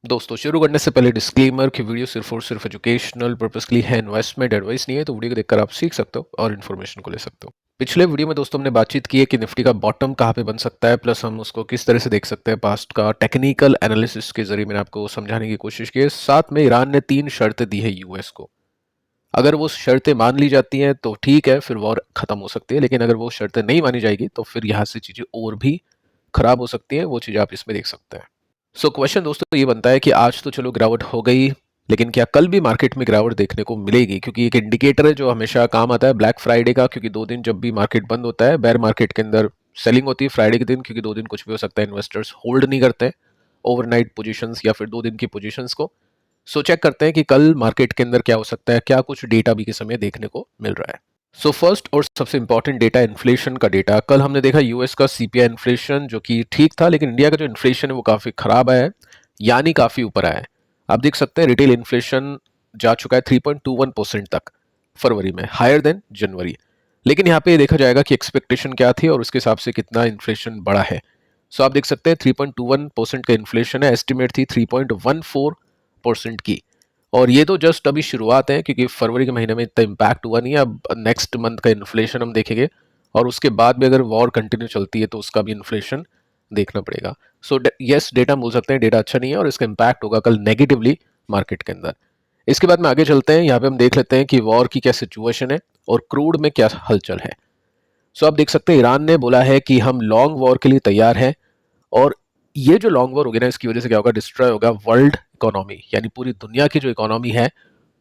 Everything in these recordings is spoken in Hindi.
दोस्तों शुरू करने से पहले डिस्क्लेमर कि वीडियो सिर्फ और सिर्फ एजुकेशनल पर्पस के लिए है, इन्वेस्टमेंट एडवाइस नहीं है। तो वीडियो को देखकर आप सीख सकते हो और इन्फॉर्मेशन को ले सकते हो। पिछले वीडियो में दोस्तों हमने बातचीत की है कि निफ्टी का बॉटम कहाँ पे बन सकता है, प्लस हम उसको किस तरह से देख सकते हैं पास्ट का टेक्निकल एनालिसिस के जरिए मैंने आपको समझाने की कोशिश की है। साथ में ईरान ने 3 शर्तें दी है यूएस को। अगर वो शर्तें मान ली जाती हैं तो ठीक है, फिर वॉर खत्म हो सकती है, लेकिन अगर वो शर्तें नहीं मानी जाएगी तो फिर यहाँ से चीज़ें और भी खराब हो सकती हैं। वो चीज़ आप इसमें देख सकते हैं। सो क्वेश्चन दोस्तों ये बनता है कि आज तो चलो गिरावट हो गई, लेकिन क्या कल भी मार्केट में गिरावट देखने को मिलेगी? क्योंकि एक इंडिकेटर है जो हमेशा काम आता है ब्लैक फ्राइडे का, क्योंकि 2 दिन जब भी मार्केट बंद होता है, बेयर मार्केट के अंदर सेलिंग होती है फ्राइडे के दिन, क्योंकि 2 दिन कुछ भी हो सकता है, इन्वेस्टर्स होल्ड नहीं करते हैं ओवरनाइट पोजीशंस या फिर 2 दिन की पोजीशंस को। सो चेक करते हैं कि कल मार्केट के अंदर क्या हो सकता है, क्या कुछ डेटा भी के समय देखने को मिल रहा है। सो फर्स्ट और सबसे इंपॉर्टेंट डेटा इन्फ्लेशन का डेटा। कल हमने देखा यूएस का सीपीआई इन्फ्लेशन जो कि ठीक था, लेकिन इंडिया का जो इन्फ्लेशन है वो काफ़ी खराब आया है, यानी काफ़ी ऊपर आया है। आप देख सकते हैं रिटेल इन्फ्लेशन जा चुका है 3.21% तक फरवरी में, हायर देन जनवरी। लेकिन यहाँ पे देखा जाएगा कि एक्सपेक्टेशन क्या थी और उसके हिसाब से कितना इन्फ्लेशन बढ़ा है। सो आप देख सकते हैं 3.21% का इन्फ्लेशन है, एस्टिमेट थी 3.14% की। और ये तो जस्ट अभी शुरुआत है, क्योंकि फरवरी के महीने में इतना इम्पैक्ट हुआ नहीं है। अब नेक्स्ट मंथ का इन्फ्लेशन हम देखेंगे और उसके बाद भी अगर वॉर कंटिन्यू चलती है तो उसका भी इन्फ्लेशन देखना पड़ेगा। सो यस, डेटा बोल सकते हैं डेटा अच्छा नहीं है और इसका इम्पैक्ट होगा कल नेगेटिवली मार्केट के अंदर। इसके बाद में आगे चलते हैं, यहाँ पे हम देख लेते हैं कि वॉर की क्या सिचुएशन है और क्रूड में क्या हलचल है। सो आप देख सकते हैं ईरान ने बोला है कि हम लॉन्ग वॉर के लिए तैयार हैं, और ये जो लॉन्ग वॉर होगी ना, इसकी वजह से क्या होगा, डिस्ट्रॉय होगा वर्ल्ड इकोनॉमी, यानी पूरी दुनिया की जो इकोनॉमी है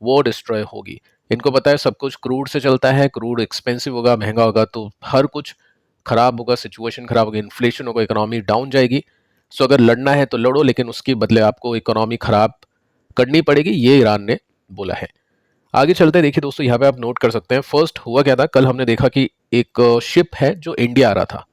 वो डिस्ट्रॉय होगी। इनको पता है सब कुछ क्रूड से चलता है, क्रूड एक्सपेंसिव होगा, महंगा होगा, तो हर कुछ खराब होगा, सिचुएशन खराब होगी, इन्फ्लेशन होगा, इकोनॉमी डाउन जाएगी। सो अगर लड़ना है तो लड़ो, लेकिन उसके बदले आपको इकोनॉमी खराब करनी पड़ेगी, ये ईरान ने बोला है। आगे चलते हैं, देखिए दोस्तों यहाँ पे आप नोट कर सकते हैं फर्स्ट हुआ क्या था। कल हमने देखा कि एक शिप है जो इंडिया आ रहा था,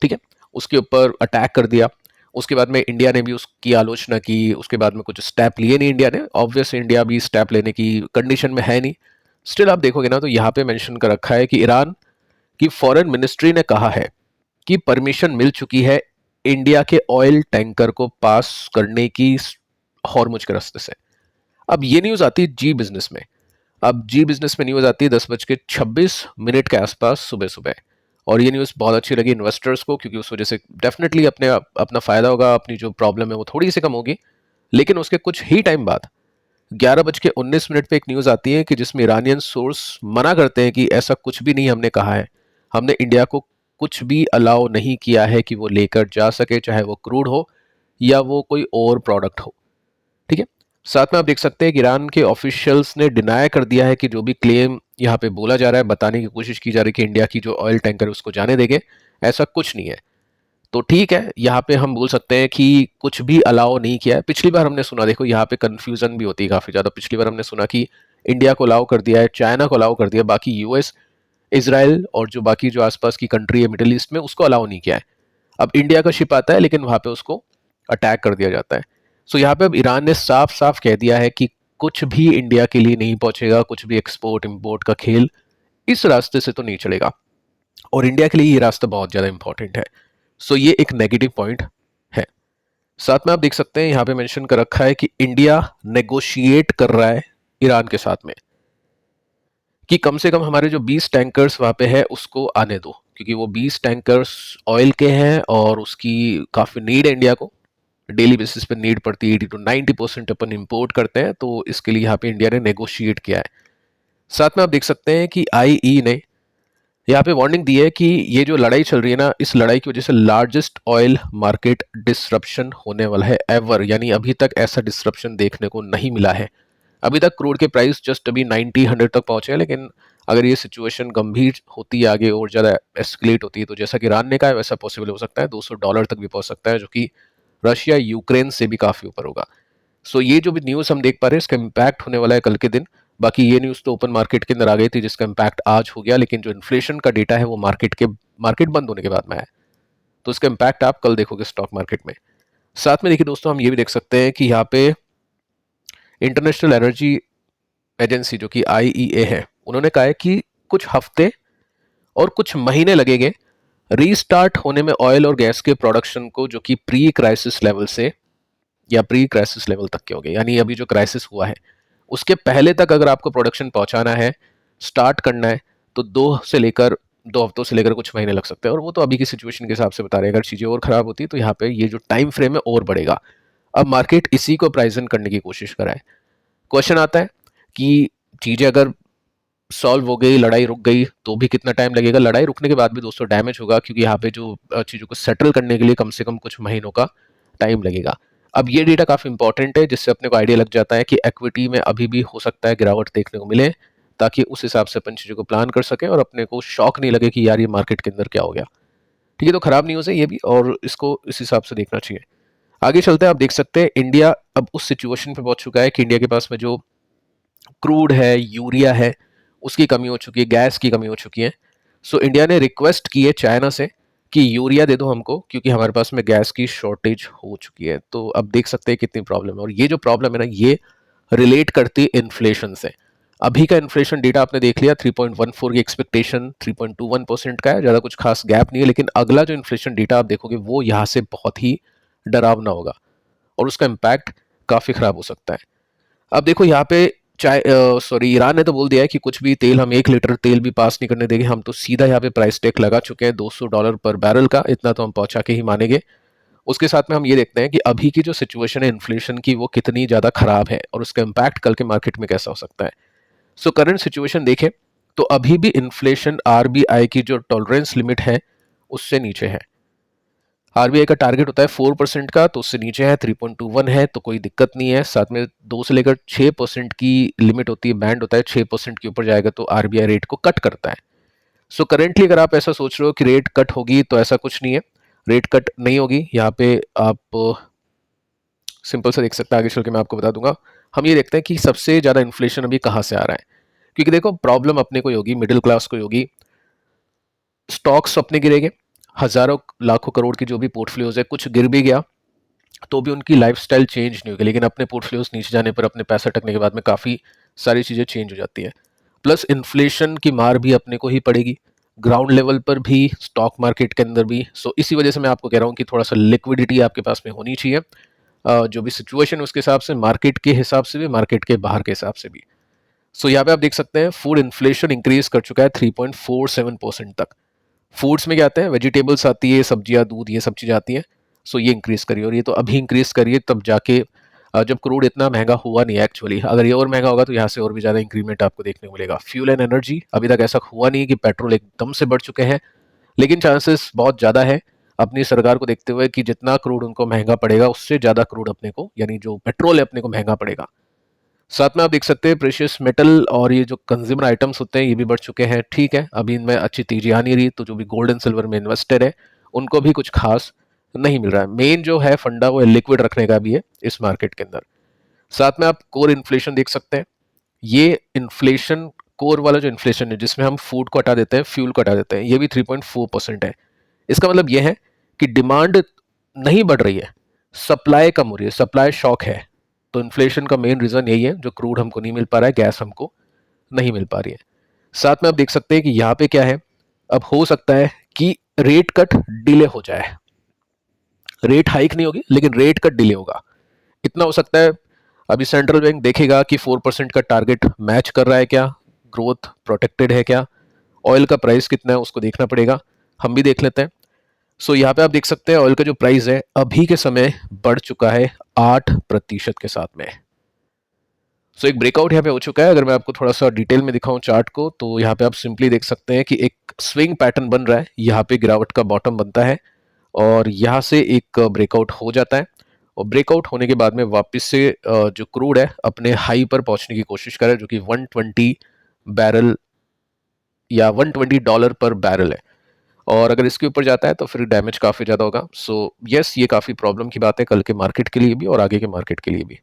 ठीक है, उसके ऊपर अटैक कर दिया। उसके बाद में इंडिया ने भी उसकी आलोचना की, उसके बाद में कुछ स्टेप लिए नहीं इंडिया ने। ऑब्वियस इंडिया भी स्टेप लेने की कंडीशन में है नहीं। स्टिल आप देखोगे ना तो यहाँ पे मेंशन कर रखा है कि ईरान की फॉरेन मिनिस्ट्री ने कहा है कि परमिशन मिल चुकी है इंडिया के ऑयल टैंकर को पास करने की हॉर्मुज के रास्ते से। अब ये न्यूज आती है जी बिजनेस में। अब जी बिजनेस में न्यूज आती है 10:26 के आसपास सुबह सुबह। और ये न्यूज़ बहुत अच्छी लगी इन्वेस्टर्स को, क्योंकि उस वजह से डेफिनेटली अपना फायदा होगा, अपनी जो प्रॉब्लम है वो थोड़ी सी कम होगी। लेकिन उसके कुछ ही टाइम बाद 11:19 पे एक न्यूज़ आती है कि जिसमें ईरानियन सोर्स मना करते हैं कि ऐसा कुछ भी नहीं हमने कहा है, हमने इंडिया को कुछ भी अलाउ नहीं किया है कि वो लेकर जा सके, चाहे वो क्रूड हो या वो कोई और प्रोडक्ट हो, ठीक है। साथ में आप देख सकते हैं कि ईरान के ऑफिशियल्स ने डिनाई कर दिया है कि जो भी क्लेम यहाँ पे बोला जा रहा है, बताने की कोशिश की जा रही है कि इंडिया की जो ऑयल टैंकर है उसको जाने देंगे, ऐसा कुछ नहीं है। तो ठीक है, यहाँ पे हम बोल सकते हैं कि कुछ भी अलाउ नहीं किया है। पिछली बार हमने सुना, देखो यहाँ पे कंफ्यूजन भी होती है काफी ज्यादा। पिछली बार हमने सुना कि इंडिया को अलाउ कर दिया है, चाइना को अलाउ कर दिया, बाकी यूएस, इसराइल और जो बाकी जो आसपास की कंट्री है मिडिल ईस्ट में, उसको अलाउ नहीं किया है। अब इंडिया का शिप आता है लेकिन वहां पे उसको अटैक कर दिया जाता है। सो यहाँ पे अब ईरान ने साफ साफ कह दिया है कि कुछ भी इंडिया के लिए नहीं पहुंचेगा, कुछ भी एक्सपोर्ट इंपोर्ट का खेल इस रास्ते से तो नहीं चलेगा, और इंडिया के लिए ये रास्ता बहुत ज्यादा इंपॉर्टेंट है। सो ये एक नेगेटिव पॉइंट है। साथ में आप देख सकते हैं यहाँ पे मेंशन कर रखा है कि इंडिया नेगोशिएट कर रहा है ईरान के साथ में कि कम से कम हमारे जो 20 टैंकर्स वहां पे है उसको आने दो, क्योंकि वो 20 टैंकर्स ऑयल के हैं और उसकी काफी नीड है इंडिया को। डेली बेसिस पे नीड पड़ती है, 80 to 90% अपन इंपोर्ट करते हैं, तो इसके लिए यहाँ पे इंडिया ने नेगोशिएट किया है। साथ में आप देख सकते हैं कि आईई ने यहाँ पे वार्निंग दी है कि ये जो लड़ाई चल रही है ना, इस लड़ाई की वजह से लार्जेस्ट ऑयल मार्केट डिसरप्शन होने वाला है एवर, यानी अभी तक ऐसा डिसरप्शन देखने को नहीं मिला है। अभी तक क्रूड के प्राइस जस्ट अभी 90-100 तक पहुंचे हैं, लेकिन अगर ये सिचुएशन गंभीर होती है आगे और ज़्यादा एस्केलेट होती है तो जैसा कि ईरान ने कहा है वैसा पॉसिबल हो सकता है, $200 तक भी पहुंच सकता है, जो कि रशिया यूक्रेन से भी काफ़ी ऊपर होगा। सो ये जो भी न्यूज़ हम देख पा रहे हैं इसका इम्पैक्ट होने वाला है कल के दिन। बाकी ये न्यूज़ तो ओपन मार्केट के अंदर आ गई थी जिसका इम्पैक्ट आज हो गया, लेकिन जो इन्फ्लेशन का डेटा है वो मार्केट बंद होने के बाद में आया, तो इसका इम्पैक्ट आप कल देखोगे स्टॉक मार्केट में। साथ में देखिए दोस्तों, हम ये भी देख सकते हैं कि यहाँ पे इंटरनेशनल एनर्जी एजेंसी जो कि आईईए है, उन्होंने कहा है कि कुछ हफ्ते और कुछ महीने लगेंगे रीस्टार्ट होने में ऑयल और गैस के प्रोडक्शन को, जो कि प्री क्राइसिस लेवल से या प्री क्राइसिस लेवल तक के हो गए, यानी अभी जो क्राइसिस हुआ है उसके पहले तक अगर आपको प्रोडक्शन पहुंचाना है, स्टार्ट करना है, तो 2 हफ्तों से लेकर कुछ महीने लग सकते हैं, और वो तो अभी की सिचुएशन के हिसाब से बता रहे हैं। अगर चीज़ें और ख़राब होती तो यहाँ पे ये जो टाइम फ्रेम है और बढ़ेगा। अब मार्केट इसी को प्राइस इन करने की कोशिश कर रहा है। क्वेश्चन आता है कि चीज़ें अगर सॉल्व हो गई, लड़ाई रुक गई, तो भी कितना टाइम लगेगा? लड़ाई रुकने के बाद भी दोस्तों डैमेज होगा, क्योंकि यहाँ पे जो चीज़ों को सेटल करने के लिए कम से कम कुछ महीनों का टाइम लगेगा। अब ये डेटा काफ़ी इंपॉर्टेंट है, जिससे अपने को आइडिया लग जाता है कि इक्विटी में अभी भी हो सकता है गिरावट देखने को मिले, ताकि उस हिसाब से अपन चीज़ों को प्लान कर सकें और अपने को शॉक नहीं लगे कि यार ये मार्केट के अंदर क्या हो गया। ठीक है, तो खराब न्यूज़ है ये भी, और इसको इस हिसाब से देखना चाहिए। आगे चलते हैं। आप देख सकते हैं इंडिया अब उस सिचुएशन पे पहुंच चुका है कि इंडिया के पास में जो क्रूड है, यूरिया है, उसकी कमी हो चुकी है, गैस की कमी हो चुकी है। सो इंडिया ने रिक्वेस्ट की है चाइना से कि यूरिया दे दो हमको, क्योंकि हमारे पास में गैस की शॉर्टेज हो चुकी है। तो अब देख सकते हैं कितनी प्रॉब्लम है, और ये जो प्रॉब्लम है ना, ये रिलेट करती है इन्फ्लेशन से। अभी का इन्फ्लेशन डेटा आपने देख लिया, 3.14 की एक्सपेक्टेशन 3.21% का है, ज़्यादा कुछ खास गैप नहीं है। लेकिन अगला जो इन्फ्लेशन डेटा आप देखोगे वो यहाँ से बहुत ही डरावना होगा, और उसका इम्पैक्ट काफ़ी ख़राब हो सकता है। अब देखो यहाँ पे ईरान ने तो बोल दिया है कि कुछ भी तेल, हम 1 लीटर तेल भी पास नहीं करने देंगे। हम तो सीधा यहाँ पे प्राइस टैग लगा चुके हैं $200 पर बैरल का, इतना तो हम पहुंचा के ही मानेंगे। उसके साथ में हम ये देखते हैं कि अभी की जो सिचुएशन है इन्फ्लेशन की, वो कितनी ज़्यादा खराब है, और उसका इम्पैक्ट कल के मार्केट में कैसा हो सकता है। सो करंट सिचुएशन देखें तो अभी भी इन्फ्लेशन आरबीआई की जो टॉलरेंस लिमिट है उससे नीचे है। आरबीआई का टारगेट होता है 4% का, तो उससे नीचे है, 3.21 है, तो कोई दिक्कत नहीं है। साथ में 2 से लेकर 6% की लिमिट होती है, बैंड होता है, 6% के ऊपर जाएगा तो आरबीआई रेट को कट करता है। सो करेंटली अगर आप ऐसा सोच रहे हो कि रेट कट होगी, तो ऐसा कुछ नहीं है, रेट कट नहीं होगी। यहाँ पे आप सिंपल से देख सकते हैं, आगे चल के मैं आपको बता दूंगा। हम ये देखते हैं कि सबसे ज़्यादा इन्फ्लेशन अभी कहाँ से आ रहा है, क्योंकि देखो प्रॉब्लम अपने को ही होगी, मिडिल क्लास को ही होगी। स्टॉक्स अपने गिरेंगे, हजारों लाखों करोड़ की जो भी पोर्टफोलियोज है, कुछ गिर भी गया तो भी उनकी लाइफस्टाइल चेंज नहीं होगी। लेकिन अपने पोर्टफोलियोज नीचे जाने पर, अपने पैसा अटकने के बाद में काफ़ी सारी चीज़ें चेंज हो जाती है। प्लस इन्फ्लेशन की मार भी अपने को ही पड़ेगी, ग्राउंड लेवल पर भी, स्टॉक मार्केट के अंदर भी। सो इसी वजह से मैं आपको कह रहा हूँ कि थोड़ा सा लिक्विडिटी आपके पास में होनी चाहिए, जो भी सिचुएशन है उसके हिसाब से, मार्केट के हिसाब से भी, मार्केट के बाहर के हिसाब से भी। सो यहाँ पे आप देख सकते हैं फूड इन्फ्लेशन इंक्रीज कर चुका है 3.47% तक। फूड्स में क्या आते हैं, वेजिटेबल्स आती है, सब्जियां, दूध, ये सब चीज़ें आती हैं। सो ये इंक्रीज करिए, और ये तो अभी इंक्रीज करिए तब जाके, जब क्रूड इतना महंगा हुआ नहीं एक्चुअली। अगर ये और महंगा होगा तो यहाँ से और भी ज़्यादा इंक्रीमेंट आपको देखने को मिलेगा। फ्यूल एंड एनर्जी, अभी तक ऐसा हुआ नहीं कि पेट्रोल एकदम से बढ़ चुके हैं, लेकिन चांसेस बहुत ज़्यादा है अपनी सरकार को देखते हुए कि जितना क्रूड उनको महंगा पड़ेगा, उससे ज़्यादा क्रूड अपने को, यानी जो पेट्रोल है, अपने को महंगा पड़ेगा। साथ में आप देख सकते हैं प्रेशियस मेटल और ये जो कंज्यूमर आइटम्स होते हैं, ये भी बढ़ चुके हैं। ठीक है, अभी इनमें अच्छी तेजी आ नहीं रही, तो जो भी गोल्ड एंड सिल्वर में इन्वेस्टेड है उनको भी कुछ खास नहीं मिल रहा है। मेन जो है फंडा, वो लिक्विड रखने का भी है इस मार्केट के अंदर। साथ में आप कोर इन्फ्लेशन देख सकते हैं। ये इन्फ्लेशन, कोर वाला जो इन्फ्लेशन है, जिसमें हम फूड को हटा देते हैं, फ्यूल को हटा देते हैं, ये भी 3.4% है। इसका मतलब ये है कि डिमांड नहीं बढ़ रही है, सप्लाई कम हो रही है, सप्लाई शॉक है। तो इन्फ्लेशन का मेन रीजन यही है, जो क्रूड हमको नहीं मिल पा रहा है, गैस हमको नहीं मिल पा रही है। साथ में आप देख सकते हैं कि यहाँ पे क्या है, अब हो सकता है कि रेट कट डिले हो जाए। रेट हाइक नहीं होगी, लेकिन रेट कट डिले होगा, इतना हो सकता है। अभी सेंट्रल बैंक देखेगा कि 4% का टारगेट मैच कर रहा है क्या, ग्रोथ प्रोटेक्टेड है क्या, ऑयल का प्राइस कितना है उसको देखना पड़ेगा। हम भी देख लेते हैं। सो यहाँ पे आप देख सकते हैं ऑयल का जो प्राइस है अभी के समय बढ़ चुका है 8% के साथ में। सो एक ब्रेकआउट यहाँ पे हो चुका है। अगर मैं आपको थोड़ा सा डिटेल में दिखाऊं चार्ट को, तो यहाँ पे आप सिंपली देख सकते हैं कि एक स्विंग पैटर्न बन रहा है, यहाँ पे गिरावट का बॉटम बनता है, और यहाँ से एक ब्रेकआउट हो जाता है, और ब्रेकआउट होने के बाद में वापस से जो क्रूड है अपने हाई पर पहुंचने की कोशिश करे, जो कि 120 बैरल या $120 पर बैरल है। और अगर इसके ऊपर जाता है तो फिर डैमेज काफ़ी ज़्यादा होगा। सो यस, ये काफ़ी प्रॉब्लम की बात है कल के मार्केट के लिए भी और आगे के मार्केट के लिए भी।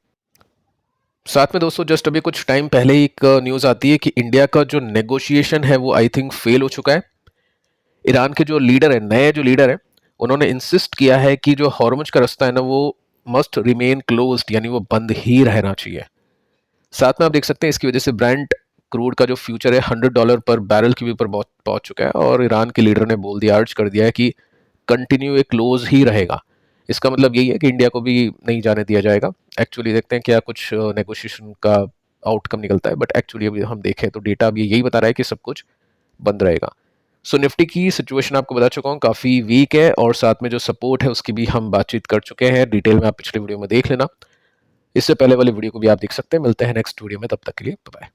साथ में दोस्तों जस्ट अभी कुछ टाइम पहले ही एक न्यूज़ आती है कि इंडिया का जो नेगोशिएशन है वो आई थिंक फेल हो चुका है। ईरान के जो लीडर है, नए जो लीडर है, उन्होंने इंसिस्ट किया है कि जो हॉर्मुज का रास्ता है ना, वो मस्ट रिमेन क्लोज्ड, यानी वो बंद ही रहना चाहिए। साथ में आप देख सकते हैं इसकी वजह से ब्रांड क्रूड का जो फ्यूचर है $100 पर बैरल के भी ऊपर पहुंच चुका है, और ईरान के लीडर ने बोल दिया, अर्ज कर दिया है कि कंटिन्यू, ये क्लोज ही रहेगा। इसका मतलब यही है कि इंडिया को भी नहीं जाने दिया जाएगा। एक्चुअली देखते हैं क्या कुछ नेगोशिएशन का आउटकम निकलता है, बट एक्चुअली अभी हम देखें तो डेटा अभी यही बता रहा है कि सब कुछ बंद रहेगा। सो निफ्टी की सिचुएशन आपको बता चुका हूँ, काफ़ी वीक है, और साथ में जो सपोर्ट है उसकी भी हम बातचीत कर चुके हैं, डिटेल में आप पिछले वीडियो में देख लेना। इससे पहले वाली वीडियो को भी आप देख सकते हैं। मिलते हैं नेक्स्ट वीडियो में, तब तक के लिए बाय बाय।